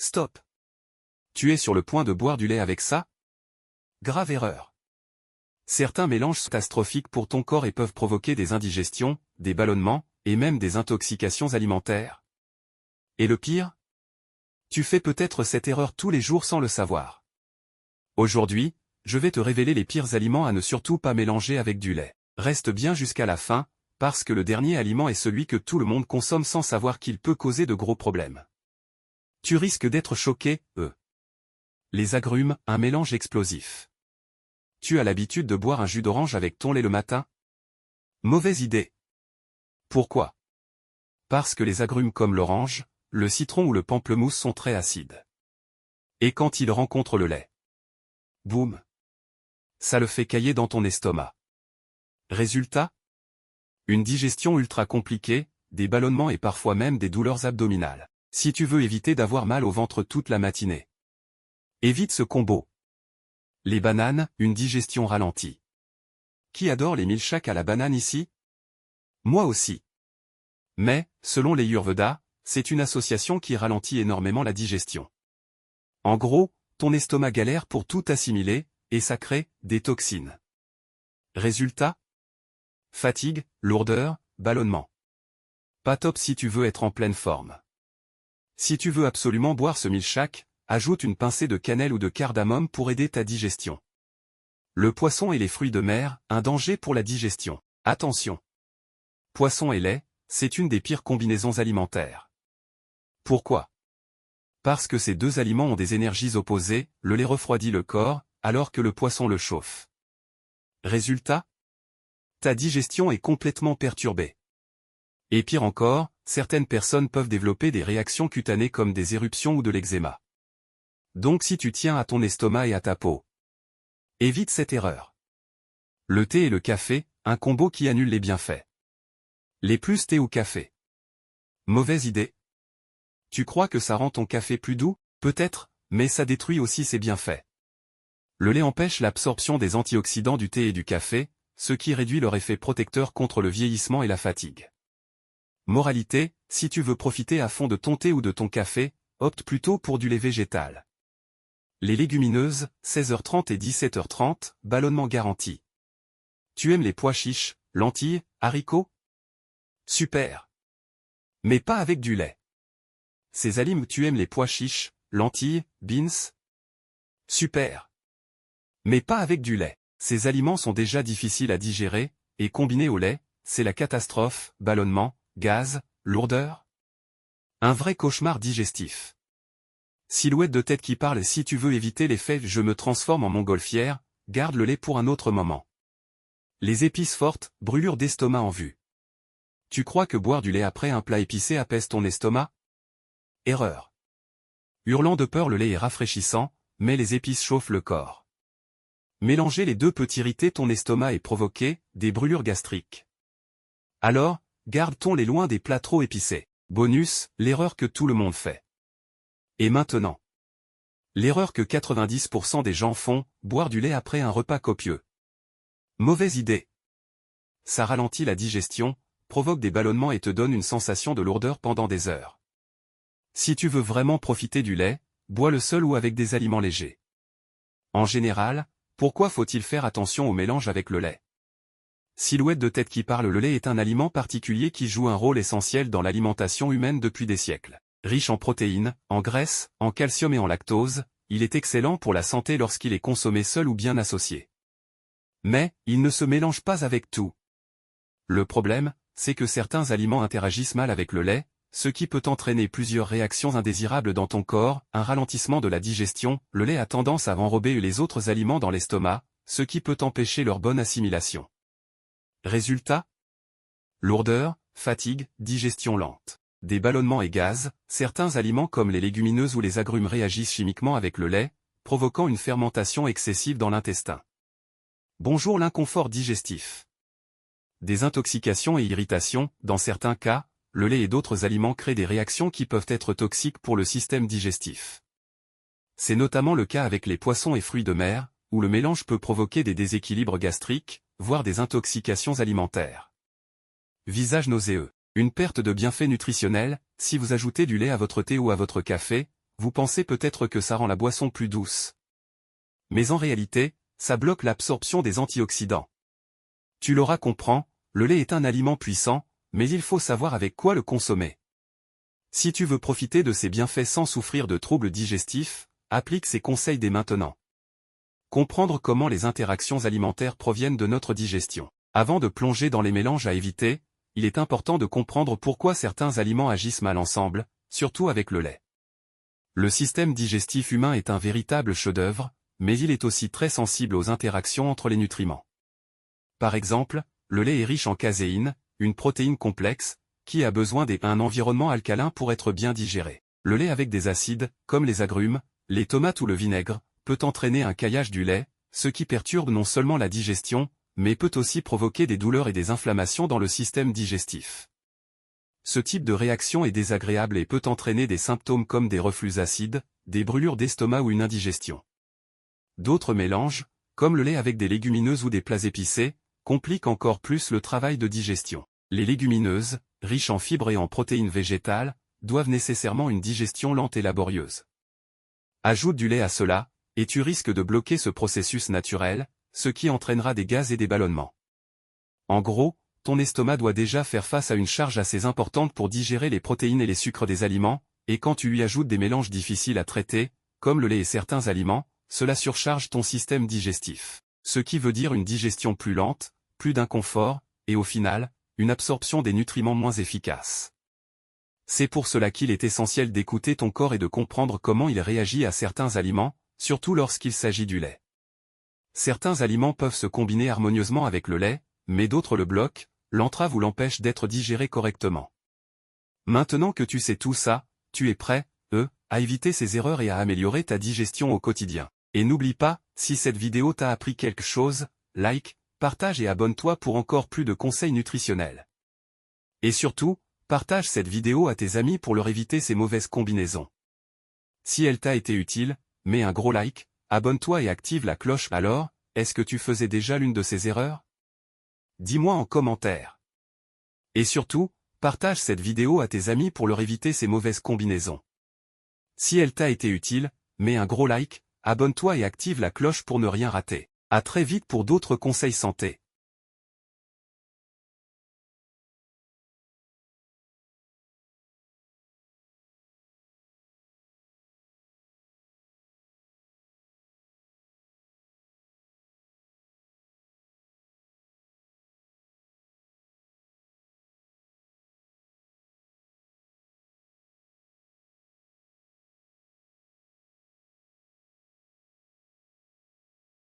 Stop. Tu es sur le point de boire du lait avec ça? Grave erreur. Certains mélanges sont catastrophiques pour ton corps et peuvent provoquer des indigestions, des ballonnements, et même des intoxications alimentaires. Et le pire? Tu fais peut-être cette erreur tous les jours sans le savoir. Aujourd'hui, je vais te révéler les pires aliments à ne surtout pas mélanger avec du lait. Reste bien jusqu'à la fin, parce que le dernier aliment est celui que tout le monde consomme sans savoir qu'il peut causer de gros problèmes. Tu risques d'être choqué, Les agrumes, un mélange explosif. Tu as l'habitude de boire un jus d'orange avec ton lait le matin? Mauvaise idée. Pourquoi? Parce que les agrumes comme l'orange, le citron ou le pamplemousse sont très acides. Et quand ils rencontrent le lait, boum! Ça le fait cailler dans ton estomac. Résultat? Une digestion ultra compliquée, des ballonnements et parfois même des douleurs abdominales. Si tu veux éviter d'avoir mal au ventre toute la matinée, évite ce combo. Les bananes, une digestion ralentie. Qui adore les milkshakes à la banane ici? Moi aussi. Mais, selon les Ayurveda, c'est une association qui ralentit énormément la digestion. En gros, ton estomac galère pour tout assimiler, et ça crée des toxines. Résultat? Fatigue, lourdeur, ballonnement. Pas top si tu veux être en pleine forme. Si tu veux absolument boire ce milkshake, ajoute une pincée de cannelle ou de cardamome pour aider ta digestion. Le poisson et les fruits de mer, un danger pour la digestion. Attention! Poisson et lait, c'est une des pires combinaisons alimentaires. Pourquoi? Parce que ces deux aliments ont des énergies opposées, le lait refroidit le corps, alors que le poisson le chauffe. Résultat? Ta digestion est complètement perturbée. Et pire encore, certaines personnes peuvent développer des réactions cutanées comme des éruptions ou de l'eczéma. Donc si tu tiens à ton estomac et à ta peau, évite cette erreur. Le thé et le café, un combo qui annule les bienfaits. Les plus thé ou café. Mauvaise idée. Tu crois que ça rend ton café plus doux? Peut-être, mais ça détruit aussi ses bienfaits. Le lait empêche l'absorption des antioxydants du thé et du café, ce qui réduit leur effet protecteur contre le vieillissement et la fatigue. Moralité, si tu veux profiter à fond de ton thé ou de ton café, opte plutôt pour du lait végétal. Les légumineuses, 16h30 et 17h30, ballonnement garanti. Tu aimes les pois chiches, lentilles, haricots? Super! Mais pas avec du lait. Ces aliments, tu aimes les pois chiches, lentilles, beans? Super! Mais pas avec du lait. Ces aliments sont déjà difficiles à digérer, et combinés au lait, c'est la catastrophe, ballonnement, gaz, lourdeur. Un vrai cauchemar digestif. Silhouette de tête qui parle. Si tu veux éviter l'effet « je me transforme en montgolfière », garde le lait pour un autre moment. Les épices fortes, brûlure d'estomac en vue. Tu crois que boire du lait après un plat épicé apaise ton estomac? Erreur. Hurlant de peur, le lait est rafraîchissant, mais les épices chauffent le corps. Mélanger les deux peut irriter ton estomac et provoquer des brûlures gastriques. Alors, garde ton lait loin des plats trop épicés. Bonus, l'erreur que tout le monde fait. Et maintenant, l'erreur que 90% des gens font, boire du lait après un repas copieux. Mauvaise idée. Ça ralentit la digestion, provoque des ballonnements et te donne une sensation de lourdeur pendant des heures. Si tu veux vraiment profiter du lait, bois-le seul ou avec des aliments légers. En général, pourquoi faut-il faire attention au mélange avec le lait? Silhouette de tête qui parle. Le lait est un aliment particulier qui joue un rôle essentiel dans l'alimentation humaine depuis des siècles. Riche en protéines, en graisses, en calcium et en lactose, il est excellent pour la santé lorsqu'il est consommé seul ou bien associé. Mais, il ne se mélange pas avec tout. Le problème, c'est que certains aliments interagissent mal avec le lait, ce qui peut entraîner plusieurs réactions indésirables dans ton corps, un ralentissement de la digestion. Le lait a tendance à enrober les autres aliments dans l'estomac, ce qui peut empêcher leur bonne assimilation. Résultat? Lourdeur, fatigue, digestion lente. Des ballonnements et gaz. Certains aliments comme les légumineuses ou les agrumes réagissent chimiquement avec le lait, provoquant une fermentation excessive dans l'intestin. Bonjour l'inconfort digestif. Des intoxications et irritations. Dans certains cas, le lait et d'autres aliments créent des réactions qui peuvent être toxiques pour le système digestif. C'est notamment le cas avec les poissons et fruits de mer, où le mélange peut provoquer des déséquilibres gastriques, voire des intoxications alimentaires. Visage nauséeux. Une perte de bienfaits nutritionnels. Si vous ajoutez du lait à votre thé ou à votre café, vous pensez peut-être que ça rend la boisson plus douce. Mais en réalité, ça bloque l'absorption des antioxydants. Tu l'auras compris, le lait est un aliment puissant, mais il faut savoir avec quoi le consommer. Si tu veux profiter de ses bienfaits sans souffrir de troubles digestifs, applique ces conseils dès maintenant. Comprendre comment les interactions alimentaires proviennent de notre digestion. Avant de plonger dans les mélanges à éviter, il est important de comprendre pourquoi certains aliments agissent mal ensemble, surtout avec le lait. Le système digestif humain est un véritable chef-d'œuvre, mais il est aussi très sensible aux interactions entre les nutriments. Par exemple, le lait est riche en caséine, une protéine complexe, qui a besoin d'un environnement alcalin pour être bien digéré. Le lait avec des acides, comme les agrumes, les tomates ou le vinaigre, peut entraîner un caillage du lait, ce qui perturbe non seulement la digestion, mais peut aussi provoquer des douleurs et des inflammations dans le système digestif. Ce type de réaction est désagréable et peut entraîner des symptômes comme des reflux acides, des brûlures d'estomac ou une indigestion. D'autres mélanges, comme le lait avec des légumineuses ou des plats épicés, compliquent encore plus le travail de digestion. Les légumineuses, riches en fibres et en protéines végétales, doivent nécessairement une digestion lente et laborieuse. Ajoute du lait à cela, et tu risques de bloquer ce processus naturel, ce qui entraînera des gaz et des ballonnements. En gros, ton estomac doit déjà faire face à une charge assez importante pour digérer les protéines et les sucres des aliments, et quand tu lui ajoutes des mélanges difficiles à traiter, comme le lait et certains aliments, cela surcharge ton système digestif. Ce qui veut dire une digestion plus lente, plus d'inconfort, et au final, une absorption des nutriments moins efficace. C'est pour cela qu'il est essentiel d'écouter ton corps et de comprendre comment il réagit à certains aliments, surtout lorsqu'il s'agit du lait. Certains aliments peuvent se combiner harmonieusement avec le lait, mais d'autres le bloquent, l'entravent ou l'empêchent d'être digérés correctement. Maintenant que tu sais tout ça, tu es prêt, à éviter ces erreurs et à améliorer ta digestion au quotidien. Et n'oublie pas, si cette vidéo t'a appris quelque chose, like, partage et abonne-toi pour encore plus de conseils nutritionnels. Et surtout, partage cette vidéo à tes amis pour leur éviter ces mauvaises combinaisons. Si elle t'a été utile, mets un gros like, abonne-toi et active la cloche. Alors, est-ce que tu faisais déjà l'une de ces erreurs? Dis-moi en commentaire. Et surtout, partage cette vidéo à tes amis pour leur éviter ces mauvaises combinaisons. Si elle t'a été utile, mets un gros like, abonne-toi et active la cloche pour ne rien rater. À très vite pour d'autres conseils santé.